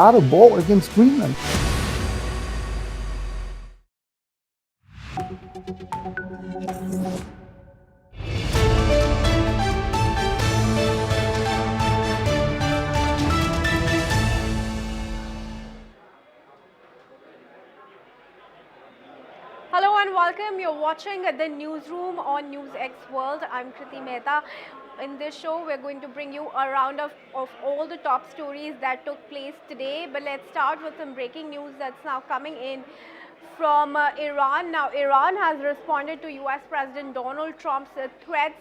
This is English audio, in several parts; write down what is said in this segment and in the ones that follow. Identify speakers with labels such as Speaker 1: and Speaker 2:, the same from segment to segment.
Speaker 1: Out of war against Greenland.
Speaker 2: Hello and welcome. You're watching the newsroom on NewsX World. I'm Mehta. In this show, we're going to bring you a roundup of all the top stories that took place today. But let's start with some breaking news that's now coming in from Iran. Now, Iran has responded to US President Donald Trump's threats,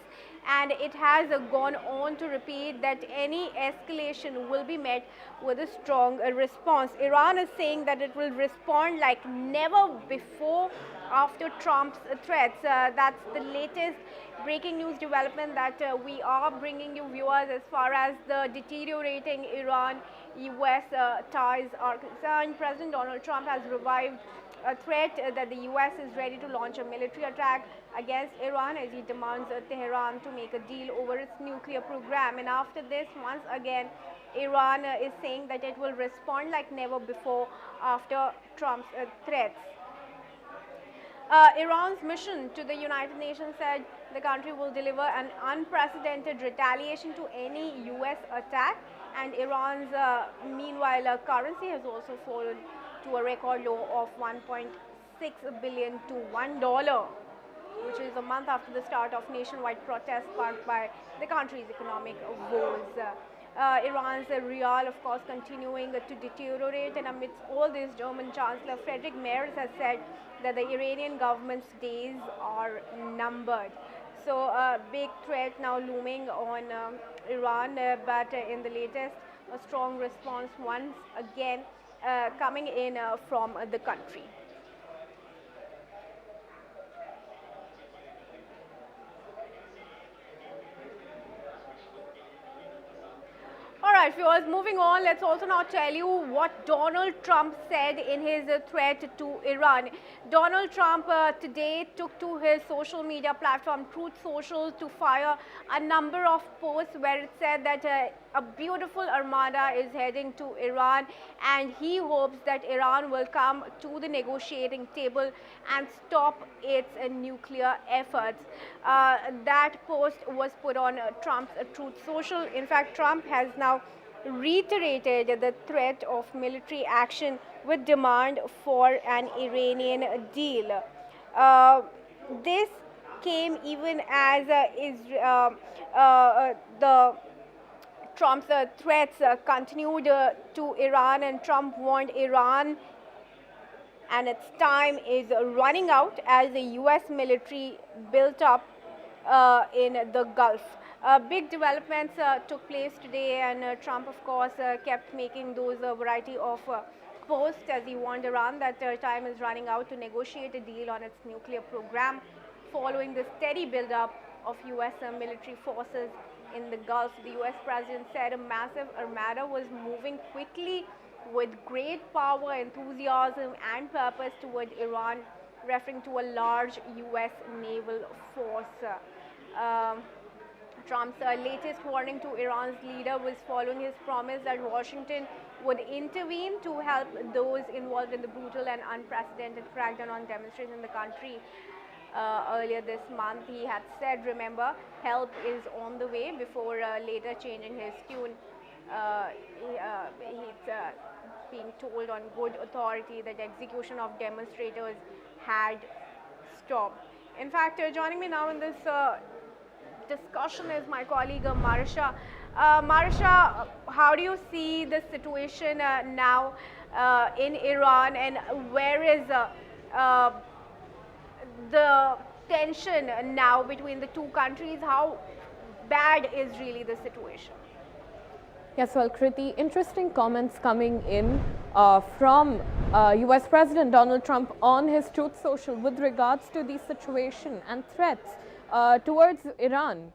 Speaker 2: and it has gone on to repeat that any escalation will be met with a strong response. Iran is saying that it will respond like never before after Trump's threats. That's the latest breaking news development that we are bringing you, viewers, as far as the deteriorating Iran-US ties are concerned. President Donald Trump has revived a threat that the US is ready to launch a military attack against Iran as he demands Tehran to make a deal over its nuclear program. And after this, once again, Iran is saying that it will respond like never before after Trump's threats. Iran's mission to the United Nations said the country will deliver an unprecedented retaliation to any US attack, and Iran's meanwhile currency has also fallen to a record low of 1.6 billion to $1, which is a month after the start of nationwide protests sparked by the country's economic woes. Iran's rial, of course, continuing to deteriorate, and amidst all this, German Chancellor Friedrich Merz has said that the Iranian government's days are numbered. So a big threat now looming on Iran, but in the latest, a strong response once again coming in from the country. Alright, viewers, moving on, let's also now tell you what Donald Trump said in his threat to Iran. Donald Trump today took to his social media platform Truth Social to fire a number of posts where it said that a beautiful armada is heading to Iran, and he hopes that Iran will come to the negotiating table and stop its nuclear efforts. That post was put on Trump's Truth Social. In fact, Trump has now reiterated the threat of military action with demand for an Iranian deal. This came even as the Trump's threats continued to Iran, and Trump warned Iran and its time is running out as the US military built up in the Gulf. Big developments took place today, and Trump, of course, kept making those variety of posts as he warned Iran that time is running out to negotiate a deal on its nuclear program following the steady build-up of US military forces in the Gulf. The US president said a massive armada was moving quickly with great power, enthusiasm, and purpose toward Iran, referring to a large US naval force. Trump's latest warning to Iran's leader was following his promise that Washington would intervene to help those involved in the brutal and unprecedented crackdown on demonstrators in the country. Earlier this month, he had said, remember, help is on the way, before later changing his tune. He's being told on good authority that execution of demonstrators had stopped. In fact, joining me now in this discussion is my colleague Marsha. Marsha, how do you see the situation now in Iran, and where is the tension now between the two countries? How bad is really the situation?
Speaker 3: Yes, well, Kriti, interesting comments coming in from US President Donald Trump on his Truth Social with regards to the situation and threats towards Iran.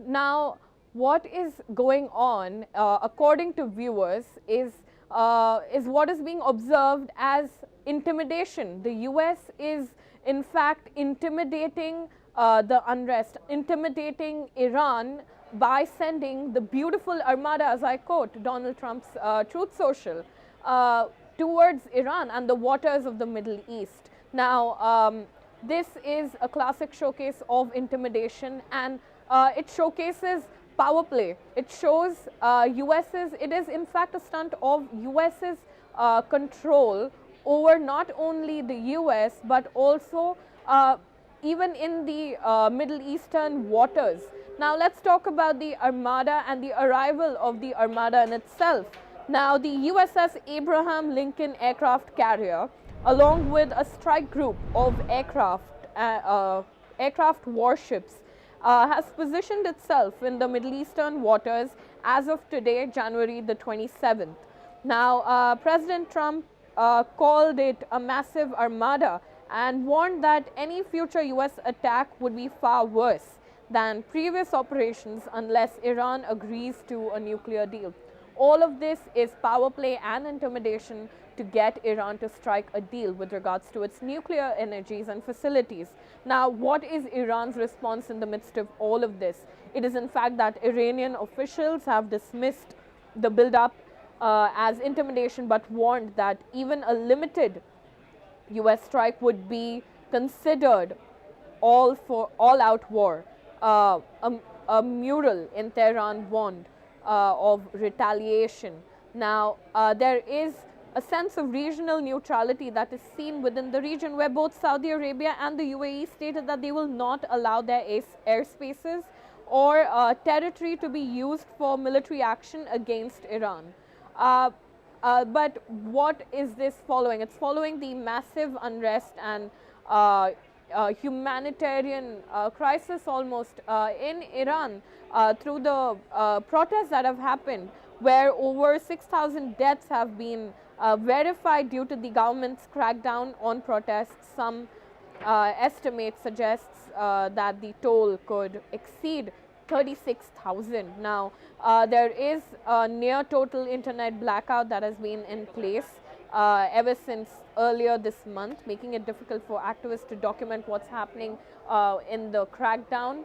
Speaker 3: Now, what is going on, according to viewers, is what is being observed as intimidation. The US is in fact intimidating the unrest, intimidating Iran by sending the beautiful armada, as I quote Donald Trump's Truth Social. towards Iran and the waters of the Middle East. Now, this is a classic showcase of intimidation, and it showcases power play. It shows US's, it is in fact a stunt of US's control over not only the US but also even in the Middle Eastern waters. Now let's talk about the Armada and the arrival of the Armada in itself. Now the USS Abraham Lincoln aircraft carrier, along with a strike group of aircraft warships, has positioned itself in the Middle Eastern waters as of today, January the 27th. Now, President Trump called it a massive armada and warned that any future US attack would be far worse than previous operations unless Iran agrees to a nuclear deal. All of this is power play and intimidation to get Iran to strike a deal with regards to its nuclear energies and facilities. Now, what is Iran's response in the midst of all of this? It is in fact that Iranian officials have dismissed the build-up as intimidation, but warned that even a limited US strike would be considered all-out war. A mural in Tehran warned of retaliation. Now, there is a sense of regional neutrality that is seen within the region, where both Saudi Arabia and the UAE stated that they will not allow their airspaces or territory to be used for military action against Iran. But what is this following? It's following the massive unrest and humanitarian crisis almost in Iran through the protests that have happened, where over 6,000 deaths have been verified due to the government's crackdown on protests. Some estimates suggests that the toll could exceed 36,000. Now, there is a near total internet blackout that has been in place ever since earlier this month, making it difficult for activists to document what's happening in the crackdown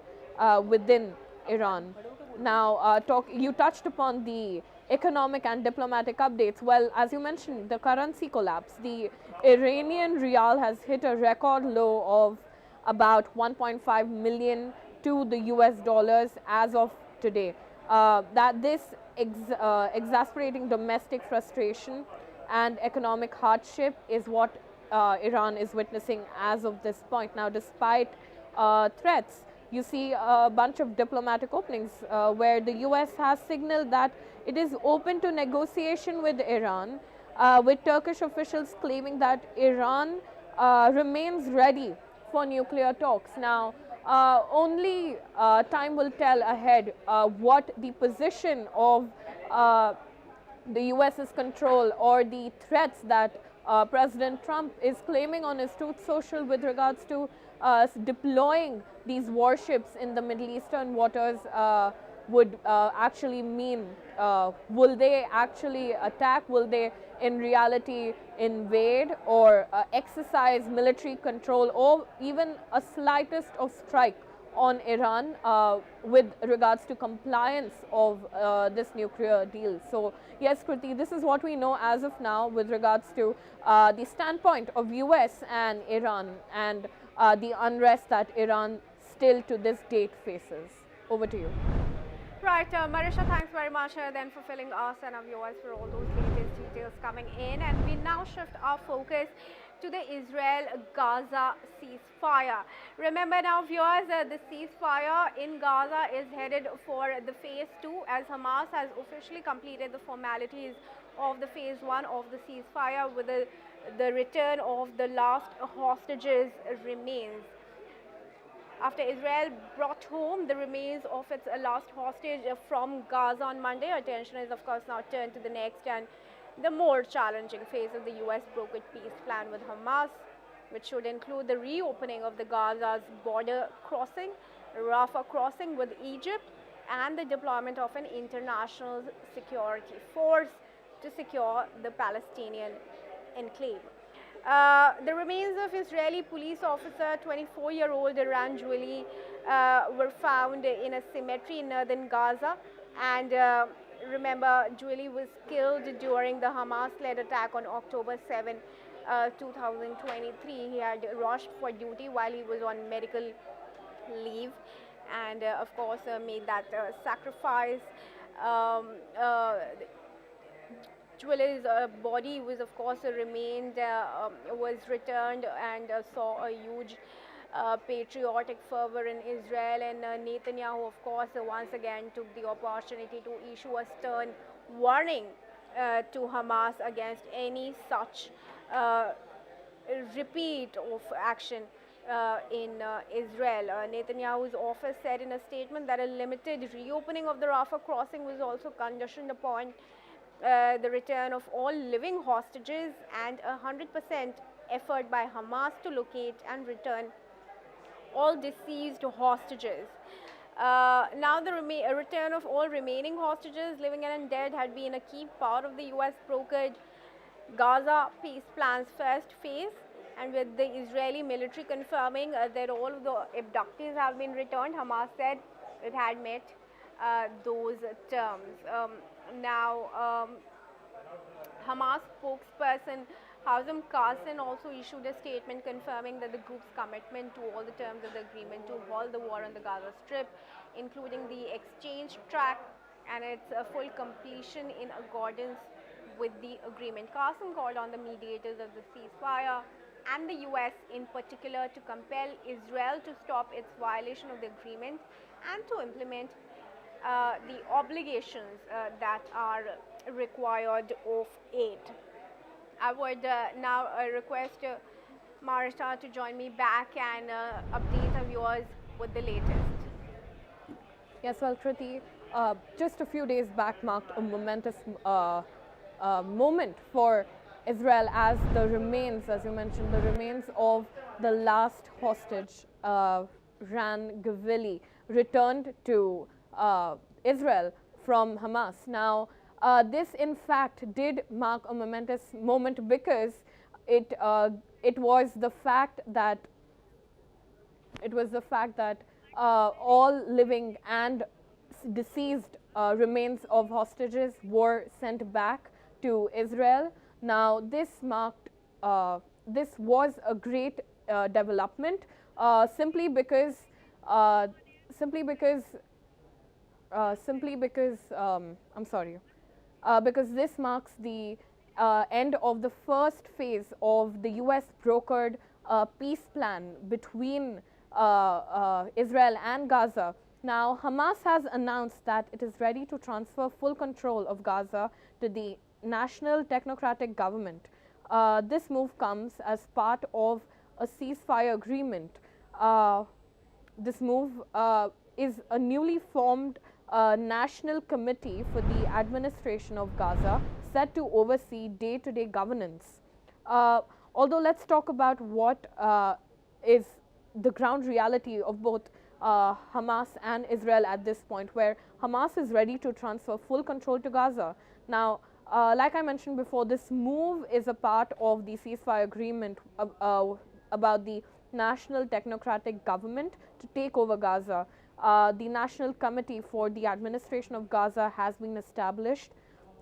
Speaker 3: within Iran. Now, you touched upon the economic and diplomatic updates. Well, as you mentioned, the currency collapse. The Iranian rial has hit a record low of about 1.5 million to the US dollars as of today. That this exasperating domestic frustration and economic hardship is what Iran is witnessing as of this point. Now, despite threats, you see a bunch of diplomatic openings where the US has signaled that it is open to negotiation with Iran, with Turkish officials claiming that Iran remains ready for nuclear talks. Now, only time will tell ahead what the position of the US's control or the threats that President Trump is claiming on his Truth Social with regards to deploying these warships in the Middle Eastern waters would actually mean. Will they actually attack? Will they in reality invade or exercise military control, or even a slightest of strike on Iran with regards to compliance of this nuclear deal? So yes, Kriti, this is what we know as of now with regards to the standpoint of US and Iran and the unrest that Iran still to this date faces. Over to you.
Speaker 2: Right, Marisha, thanks very much then for filling us and our viewers for all those latest details coming in. And we now shift our focus to the Israel-Gaza ceasefire. Remember now, viewers, the ceasefire in Gaza is headed for the phase 2, as Hamas has officially completed the formalities of the phase 1 of the ceasefire, with the return of the last hostages remains. After Israel brought home the remains of its last hostage from Gaza on Monday, attention is of course now turned to the next and the more challenging phase of the US brokered peace plan with Hamas, which should include the reopening of the Gaza's border crossing, Rafah crossing with Egypt, and the deployment of an international security force to secure the Palestinian enclave. The remains of Israeli police officer 24-year-old Iran Julie were found in a cemetery in northern Gaza, and remember, Julie was killed during the Hamas-led attack on October 7, 2023. He had rushed for duty while he was on medical leave, and of course made that sacrifice. Um, uh, Jewel's body was, of course, was returned, and saw a huge patriotic fervor in Israel. And Netanyahu, of course, once again took the opportunity to issue a stern warning to Hamas against any such repeat of action in Israel. Netanyahu's office said in a statement that a limited reopening of the Rafah crossing was also conditioned upon the return of all living hostages and 100% effort by Hamas to locate and return all deceased hostages. Now, the return of all remaining hostages, living and dead, had been a key part of the U.S. brokered Gaza peace plan's first phase, and with the Israeli military confirming that all of the abductees have been returned, Hamas said it had met those terms. Hamas spokesperson Hazem Qasim also issued a statement confirming that the group's commitment to all the terms of the agreement to halt the war on the Gaza Strip, including the exchange track and its full completion in accordance with the agreement. Qasim called on the mediators of the ceasefire and the US in particular to compel Israel to stop its violation of the agreement and to implement the obligations that are required of it. I would now request Marsha to join me back and update our viewers with the latest.
Speaker 3: Yes, well, Kriti, just a few days back marked a momentous moment for Israel as the remains, as you mentioned, the remains of the last hostage, Ran Gavili, returned to Israel from Hamas. Now, this in fact did mark a momentous moment because it was the fact that all living and deceased remains of hostages were sent back to Israel. Now, this was a great development simply because because this marks the end of the first phase of the US brokered peace plan between Israel and Gaza. Now, Hamas has announced that it is ready to transfer full control of Gaza to the National Technocratic Government. This move comes as part of a ceasefire agreement. This move is a newly formed national committee for the administration of Gaza set to oversee day-to-day governance. Although let's talk about what is the ground reality of both Hamas and Israel at this point, where Hamas is ready to transfer full control to Gaza. Now, like I mentioned before, this move is a part of the ceasefire agreement about the National Technocratic Government to take over Gaza. The National Committee for the Administration of Gaza has been established.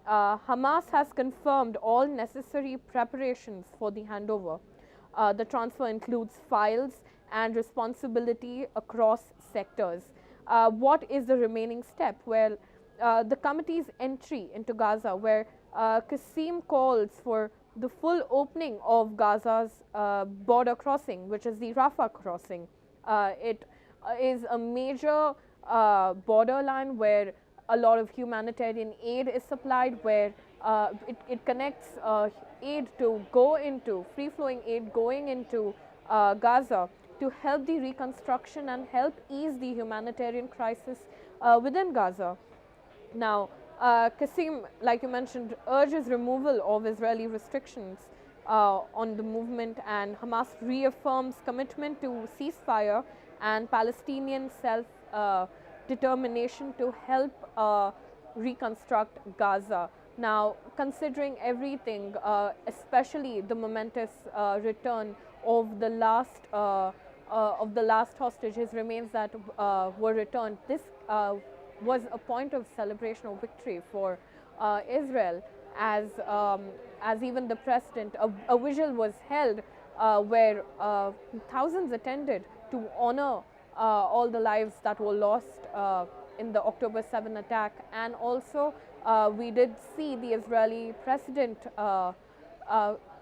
Speaker 3: Hamas has confirmed all necessary preparations for the handover. The transfer includes files and responsibility across sectors. What is the remaining step? Well, the committee's entry into Gaza, where Qasim calls for the full opening of Gaza's border crossing, which is the Rafah crossing. It is a major borderline where a lot of humanitarian aid is supplied, where it connects aid to go into, free-flowing aid going into Gaza to help the reconstruction and help ease the humanitarian crisis within Gaza. Now, Qasim, like you mentioned, urges removal of Israeli restrictions on the movement, and Hamas reaffirms commitment to ceasefire and Palestinian self-determination to help reconstruct Gaza. Now, considering everything, especially the momentous return of the last hostage, his remains that were returned, this was a point of celebration or victory for Israel, as even the president, a vigil was held where thousands attended to honor all the lives that were lost in the October 7 attack. And also we did see the Israeli president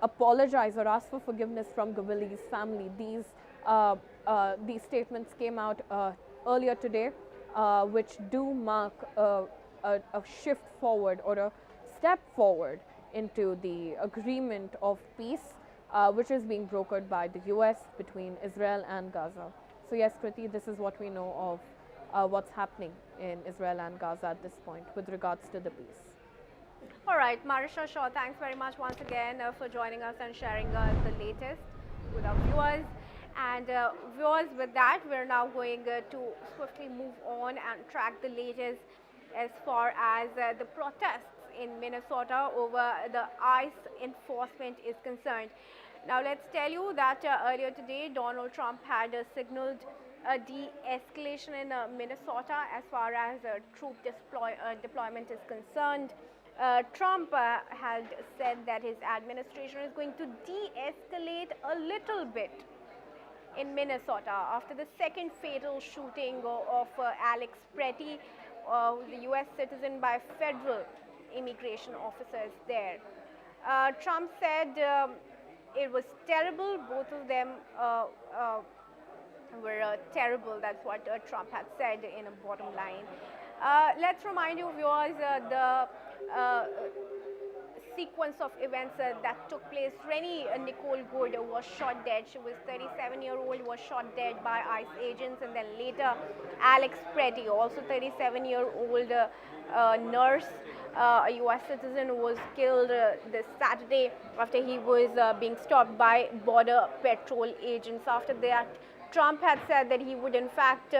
Speaker 3: apologize or ask for forgiveness from Gavili's family. These statements came out earlier today, which do mark a shift forward or a step forward into the agreement of peace, which is being brokered by the US between Israel and Gaza. So yes, Kriti, this is what we know of what's happening in Israel and Gaza at this point with regards to the peace.
Speaker 2: All right, Marisha Shaw, thanks very much once again for joining us and sharing the latest with our viewers. And viewers, with that, we're now going to swiftly move on and track the latest as far as the protests in Minnesota over the ICE enforcement is concerned. Now, let's tell you that earlier today, Donald Trump had signaled a de-escalation in Minnesota as far as troop deployment is concerned. Trump had said that his administration is going to de-escalate a little bit in Minnesota after the second fatal shooting of Alex Pretty, the US citizen, by federal immigration officers there. Trump said it was terrible. Both of them were terrible. That's what Trump had said in a bottom line. Let's remind you, viewers, the sequence of events that took place. Rennie Nicole Good was shot dead. She was 37-year-old, was shot dead by ICE agents. And then later, Alex Pretty, also 37-year-old nurse, a US citizen, was killed this Saturday after he was being stopped by Border Patrol agents. After that, Trump had said that he would in fact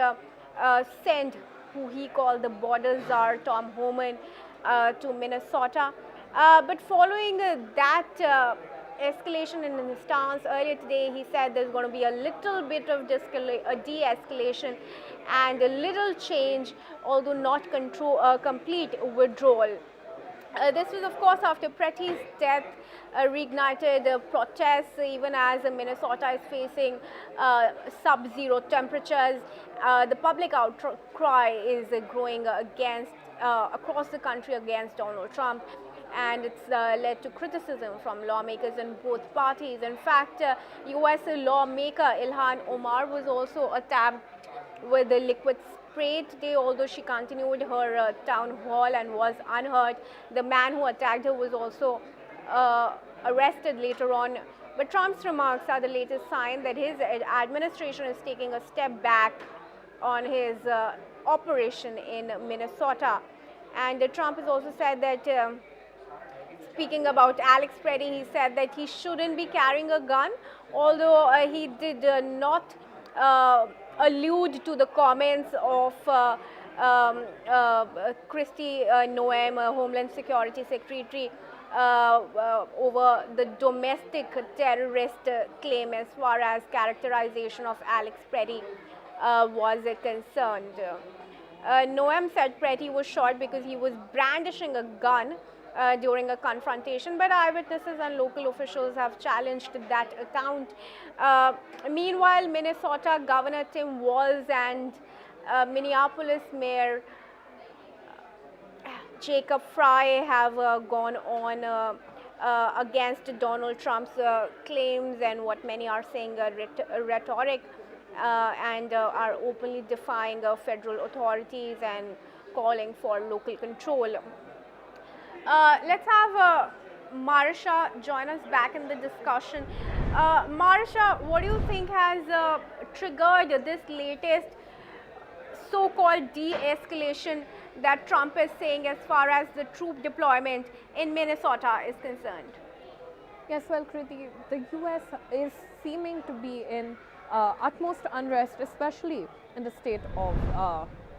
Speaker 2: send who he called the border czar, Tom Homan, to Minnesota. But following that escalation in his stance earlier today, he said there's going to be a little bit of de-escalation and a little change, although not complete withdrawal. This was, of course, after Pretty's death reignited protests, even as Minnesota is facing sub-zero temperatures. The public outcry is growing across the country against Donald Trump, and it's led to criticism from lawmakers in both parties. In fact, US lawmaker Ilhan Omar was also attacked with a liquid spray today, although she continued her town hall and was unhurt. The man who attacked her was also arrested later on. But Trump's remarks are the latest sign that his administration is taking a step back on his operation in Minnesota. And Trump has also said that, speaking about Alex Pretty, he said that he shouldn't be carrying a gun, although he did not allude to the comments of Kristi Noem, Homeland Security Secretary, over the domestic terrorist claim as far as characterization of Alex Pretty was concerned. Noem said Pretty was shot because he was brandishing a gun during a confrontation, but eyewitnesses and local officials have challenged that account. Meanwhile, Minnesota Governor Tim Walz and Minneapolis Mayor Jacob Frey have gone on against Donald Trump's claims and what many are saying rhetoric, and are openly defying federal authorities and calling for local control. Let's have Marisha join us back in the discussion. Marisha, what do you think has triggered this latest so-called de-escalation that Trump is saying as far as the troop deployment in Minnesota is concerned?
Speaker 3: Yes, well, Kriti, the US is seeming to be in utmost unrest, especially in the state of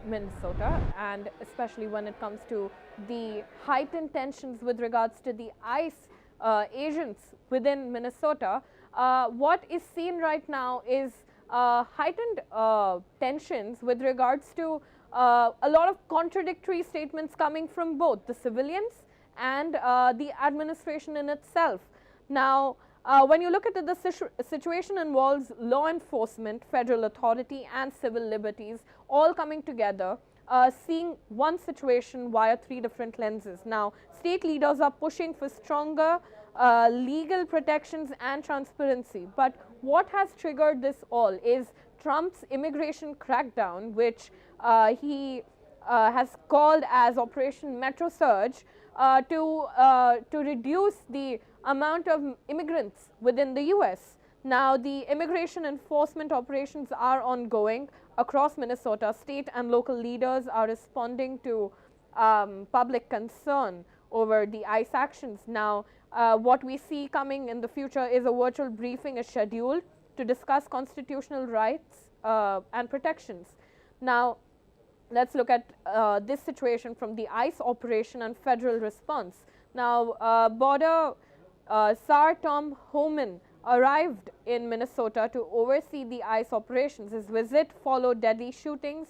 Speaker 3: Minnesota, and especially when it comes to the heightened tensions with regards to the ICE agents within Minnesota. What is seen right now is heightened tensions with regards to a lot of contradictory statements coming from both the civilians and the administration in itself. Now, when you look at it, the situation involves law enforcement, federal authority, and civil liberties all coming together, seeing one situation via three different lenses. Now, state leaders are pushing for stronger legal protections and transparency. But what has triggered this all is Trump's immigration crackdown, which he has called as Operation Metro Surge, to reduce the amount of immigrants within the US. Now, the immigration enforcement operations are ongoing across Minnesota. State and local leaders are responding to public concern over the ICE actions. Now, what we see coming in the future is a virtual briefing is scheduled to discuss constitutional rights and protections. Now, let's look at this situation from the ICE operation and federal response. Now, Border Sar Tom Homan arrived in Minnesota to oversee the ICE operations. His visit followed deadly shootings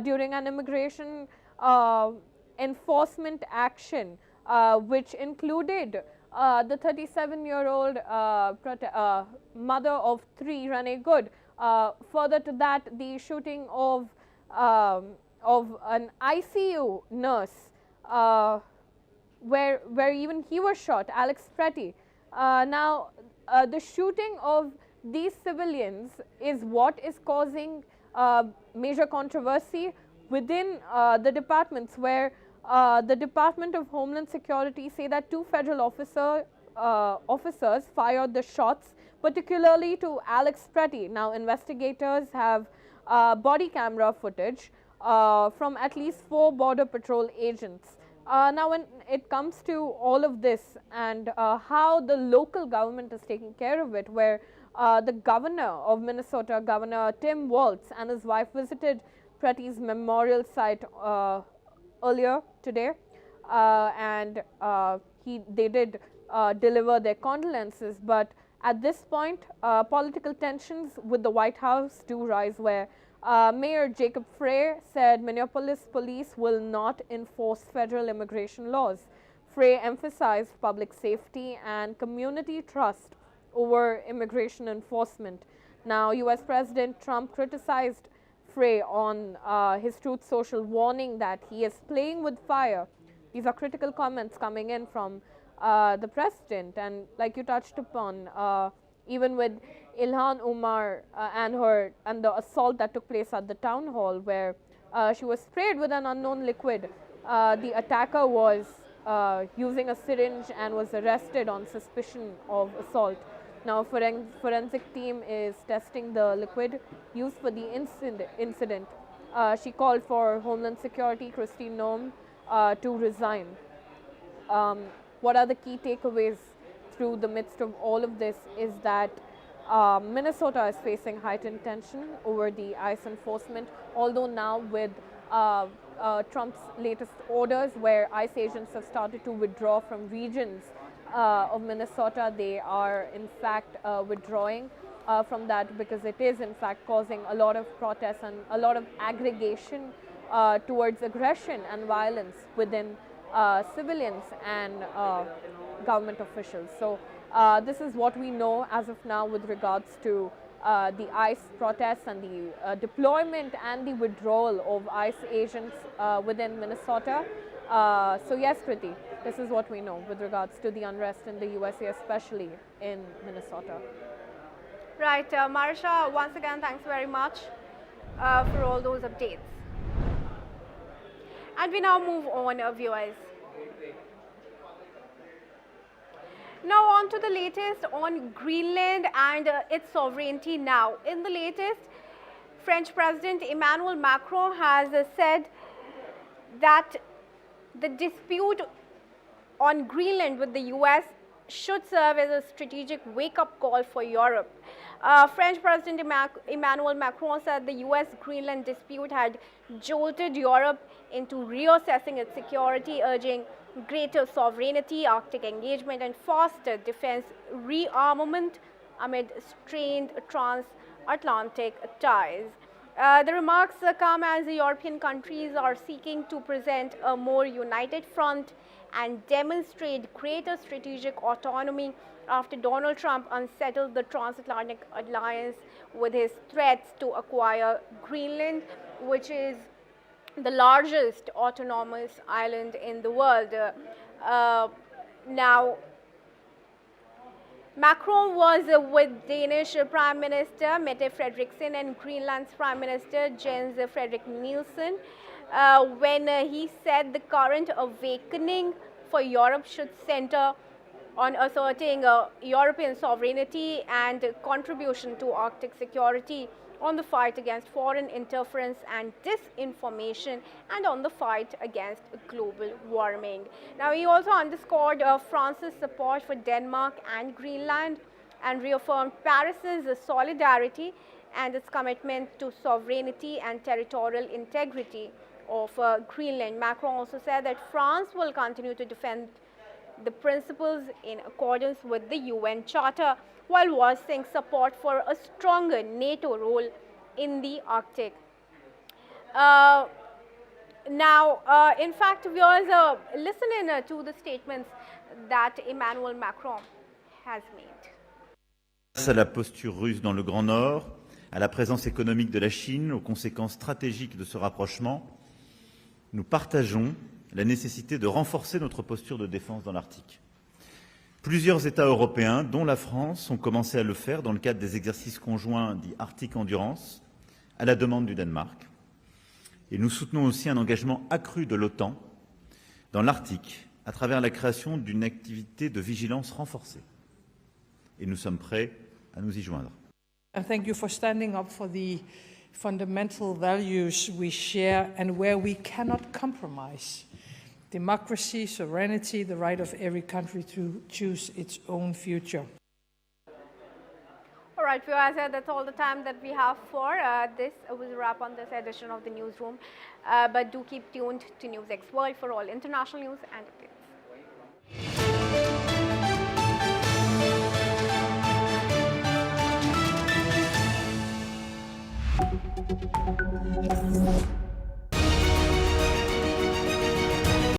Speaker 3: during an immigration enforcement action, which included the 37-year-old mother of three, Renee Good. Further to that, the shooting of an ICU nurse, where even he was shot, Alex Pretty. Now, the shooting of these civilians is what is causing major controversy within the departments, where the Department of Homeland Security say that two federal officers fired the shots, particularly to Alex Pretty. Now, investigators have body camera footage from at least 4 Border Patrol agents. Now, when it comes to all of this and how the local government is taking care of it, where the governor of Minnesota, Governor Tim Walz, and his wife visited Pretty's memorial site earlier today, and they did deliver their condolences. But at this point, political tensions with the White House do rise, where Mayor Jacob Frey said Minneapolis police will not enforce federal immigration laws. Frey emphasized public safety and community trust over immigration enforcement. Now, US President Trump criticized Frey on his Truth Social, warning that he is playing with fire. These are critical comments coming in from the president, and like you touched upon, even with Ilhan Omar and the assault that took place at the town hall, where she was sprayed with an unknown liquid. The attacker was using a syringe and was arrested on suspicion of assault. Now, forensic team is testing the liquid used for the incident. She called for Homeland Security Kristi Noem to resign. What are the key takeaways through the midst of all of this is that Minnesota is facing heightened tension over the ICE enforcement, although now with Trump's latest orders, where ICE agents have started to withdraw from regions of Minnesota, they are in fact withdrawing from that, because it is in fact causing a lot of protests and a lot of aggregation towards aggression and violence within civilians and government officials. So this is what we know as of now with regards to the ICE protests and the deployment and the withdrawal of ICE agents within Minnesota. So yes, Kriti, this is what we know with regards to the unrest in the USA, especially in Minnesota.
Speaker 2: Right, Marsha, once again, thanks very much for all those updates. And we now move on, viewers. Now on to the latest on Greenland and its sovereignty now. In the latest, French President Emmanuel Macron has said that the dispute on Greenland with the US should serve as a strategic wake-up call for Europe. French President Emmanuel Macron said the US-Greenland dispute had jolted Europe into reassessing its security, urging greater sovereignty, Arctic engagement, and faster defense rearmament amid strained transatlantic ties. The remarks come as the European countries are seeking to present a more united front and demonstrate greater strategic autonomy after Donald Trump unsettled the transatlantic alliance with his threats to acquire Greenland, which is the largest autonomous island in the world. Now, Macron was with Danish Prime Minister Mette Frederiksen and Greenland's Prime Minister Jens Frederik Nielsen when he said the current awakening for Europe should center on asserting European sovereignty and contribution to Arctic security, on the fight against foreign interference and disinformation, and on the fight against global warming. Now, he also underscored France's support for Denmark and Greenland and reaffirmed Paris's solidarity and its commitment to sovereignty and territorial integrity of Greenland. Macron also said that France will continue to defend the principles in accordance with the UN Charter, while voicing support for a stronger NATO role in the Arctic. In fact, viewers, listen in to the statements that Emmanuel Macron has made.
Speaker 1: Face à la posture russe dans le Grand Nord, à la présence économique de la Chine, aux conséquences stratégiques de ce rapprochement, nous partageons la nécessité de renforcer notre posture de défense dans l'Arctique. Plusieurs États européens, dont la France, ont commencé à le faire dans le cadre des exercices conjoints dits Arctic Endurance, à la demande du Danemark. Et nous soutenons aussi un engagement accru de l'OTAN dans l'Arctique à travers la création d'une activité de vigilance renforcée. Et nous sommes prêts à nous y joindre.
Speaker 4: And thank you for standing up for the fundamental values we share and where we cannot compromise. Democracy, sovereignty, the right of every country to choose its own future.
Speaker 2: All right, viewers, that's all the time that we have for this. We'll wrap on this edition of the newsroom. But do keep tuned to NewsX World for all international news and updates.